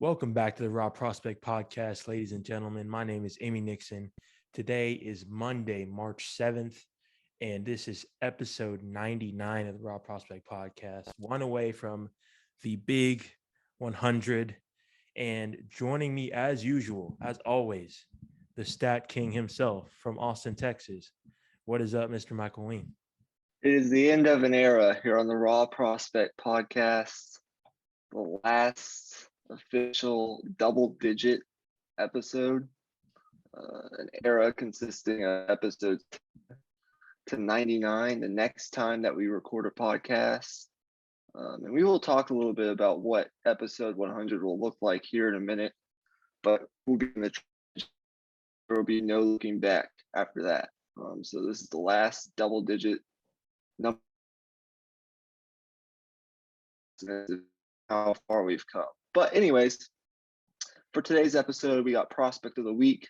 Welcome back to the Raw Prospect Podcast, ladies and gentlemen. My name is Amy Nixon. Today is Monday, March 7th, and this is episode 99 of the Raw Prospect Podcast, one away from the big 100. And joining me as usual, as always, the Stat King himself from Austin, Texas. What is up, Mr. Michael Ween? It is the end of an era here on the Raw Prospect Podcast. The last official double-digit episode. An era consisting of episodes to 99. The next time that we record a podcast. And we will talk a little bit about what episode 100 will look like here in a minute. But we'll be in the there will be no looking back after that. So this is the last double-digit number. How far we've come. But anyways, for today's episode, we got Prospect of the Week.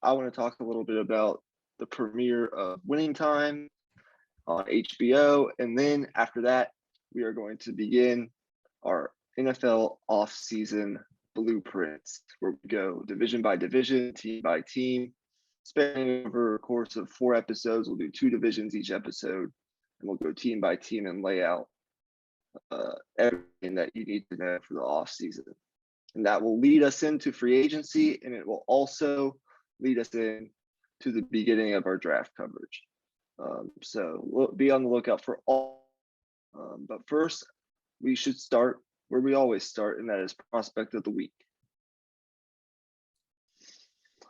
I want to talk a little bit about the premiere of Winning Time on HBO. And then after that, we are going to begin our NFL offseason blueprints, where we go division by division, team by team. Spanning over a course of 4 episodes, we'll do 2 divisions each episode, and we'll go team by team and lay out everything that you need to know for the off season. And that will lead us into free agency, and it will also lead us in to the beginning of our draft coverage. So we'll be on the lookout for all. But first, we should start where we always start, and that is Prospect of the Week.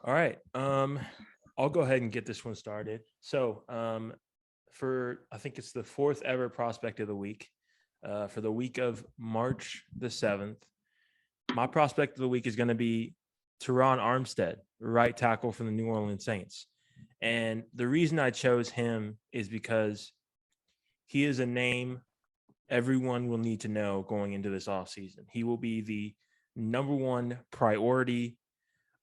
All right. I'll go ahead and get this one started. So I think it's the 4th ever Prospect of the Week. For the week of March the 7th. My prospect of the week is going to be Terron Armstead, right tackle from the New Orleans Saints. And the reason I chose him is because he is a name everyone will need to know going into this offseason. He will be the number one priority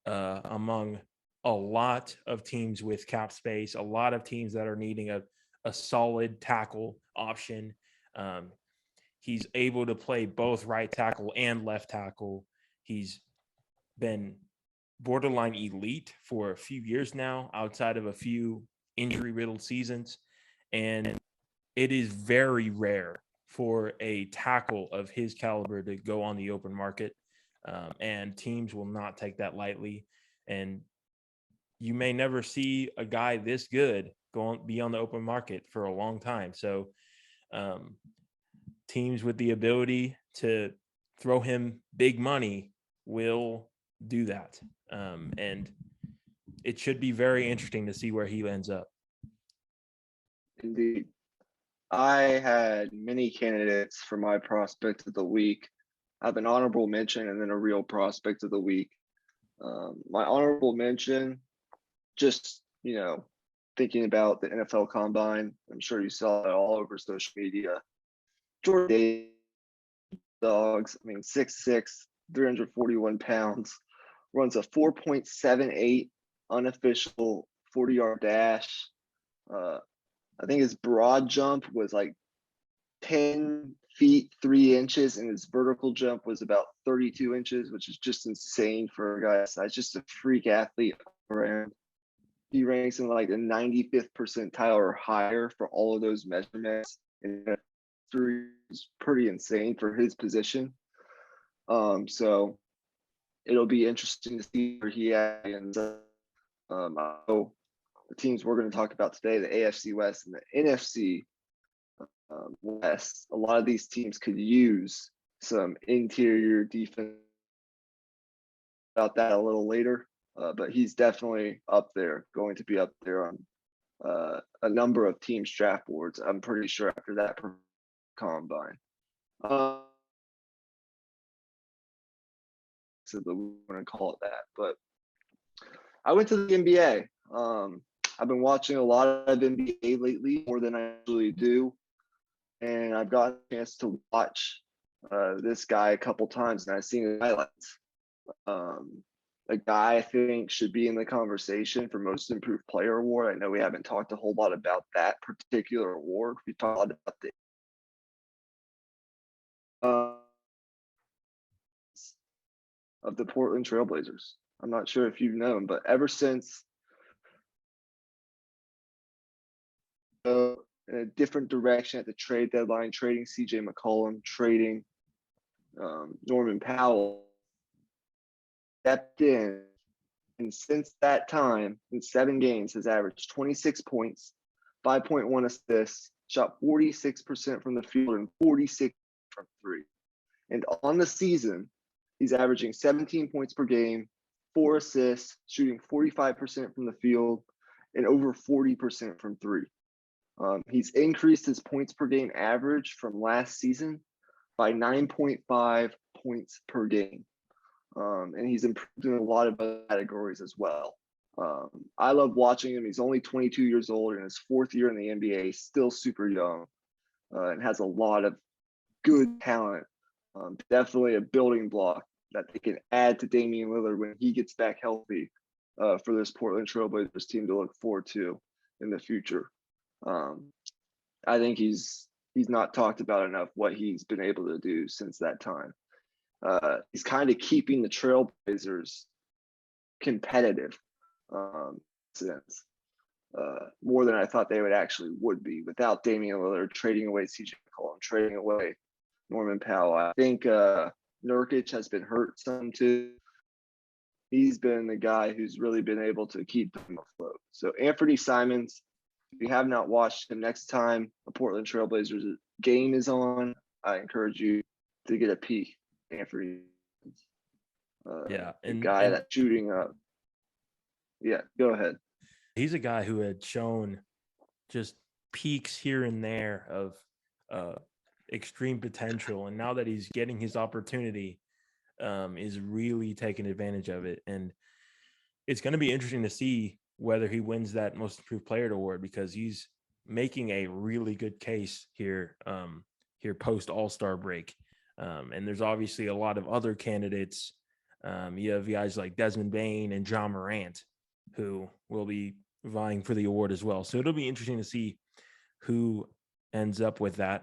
among a lot of teams with cap space, a lot of teams that are needing a solid tackle option. He's able to play both right tackle and left tackle. He's been borderline elite for a few years now, outside of a few injury-riddled seasons. And it is very rare for a tackle of his caliber to go on the open market. And teams will not take that lightly. And you may never see a guy this good be on the open market for a long time. So, teams with the ability to throw him big money will do that. And it should be very interesting to see where he ends up. Indeed. I had many candidates for my prospect of the week. I have an honorable mention and then a real prospect of the week. My honorable mention, just, thinking about the NFL Combine, I'm sure you saw it all over social media. Jordan Dogs, 6'6", 341 pounds, runs a 4.78 unofficial 40-yard dash. I think his broad jump was like 10 feet 3 inches, and his vertical jump was about 32 inches, which is just insane for a guy size. Just a freak athlete around. He ranks in like the 95th percentile or higher for all of those measurements. And is pretty insane for his position. So it'll be interesting to see where he ends up. I know the teams we're going to talk about today, the AFC West and the NFC West, a lot of these teams could use some interior defense. About that a little later, but he's definitely going to be up there on a number of teams' draft boards. I'm pretty sure after that combine. So we want to call it that. But I went to the NBA. I've been watching a lot of NBA lately, more than I usually do. And I've got a chance to watch this guy a couple times, and I've seen his highlights. A guy I think should be in the conversation for Most Improved Player award. I know we haven't talked a whole lot about that particular award. We talked a lot about the of the Portland Trailblazers. I'm not sure if you've known, but ever since in a different direction at the trade deadline, trading CJ McCollum, trading Norman Powell, stepped in, and since that time, in 7 games, has averaged 26 points, 5.1 assists, shot 46% from the field and 46 from three. And on the season, he's averaging 17 points per game, 4 assists, shooting 45% from the field, and over 40% from three. He's increased his points per game average from last season by 9.5 points per game. And he's improved in a lot of other categories as well. I love watching him. He's only 22 years old in his 4th year in the NBA, still super young, and has a lot of good talent. Definitely a building block that they can add to Damian Lillard when he gets back healthy for this Portland Trailblazers team to look forward to in the future. I think he's not talked about enough what he's been able to do since that time. He's kind of keeping the Trailblazers competitive since more than I thought they would be without Damian Lillard trading away CJ McCollum, trading away Norman Powell. I think Nurkic has been hurt some too. He's been the guy who's really been able to keep them afloat. So Anfernee Simons, if you have not watched him, next time a Portland Trailblazers game is on, I encourage you to get a peek. Anfernee, and guy that's shooting up. Yeah, go ahead. He's a guy who had shown just peaks here and there of extreme potential, and now that he's getting his opportunity, is really taking advantage of it. And it's going to be interesting to see whether he wins that Most Improved Player award, because he's making a really good case here post All-Star break. And there's obviously a lot of other candidates. You have guys like Desmond Bane and John Morant who will be vying for the award as well. So it'll be interesting to see who ends up with that.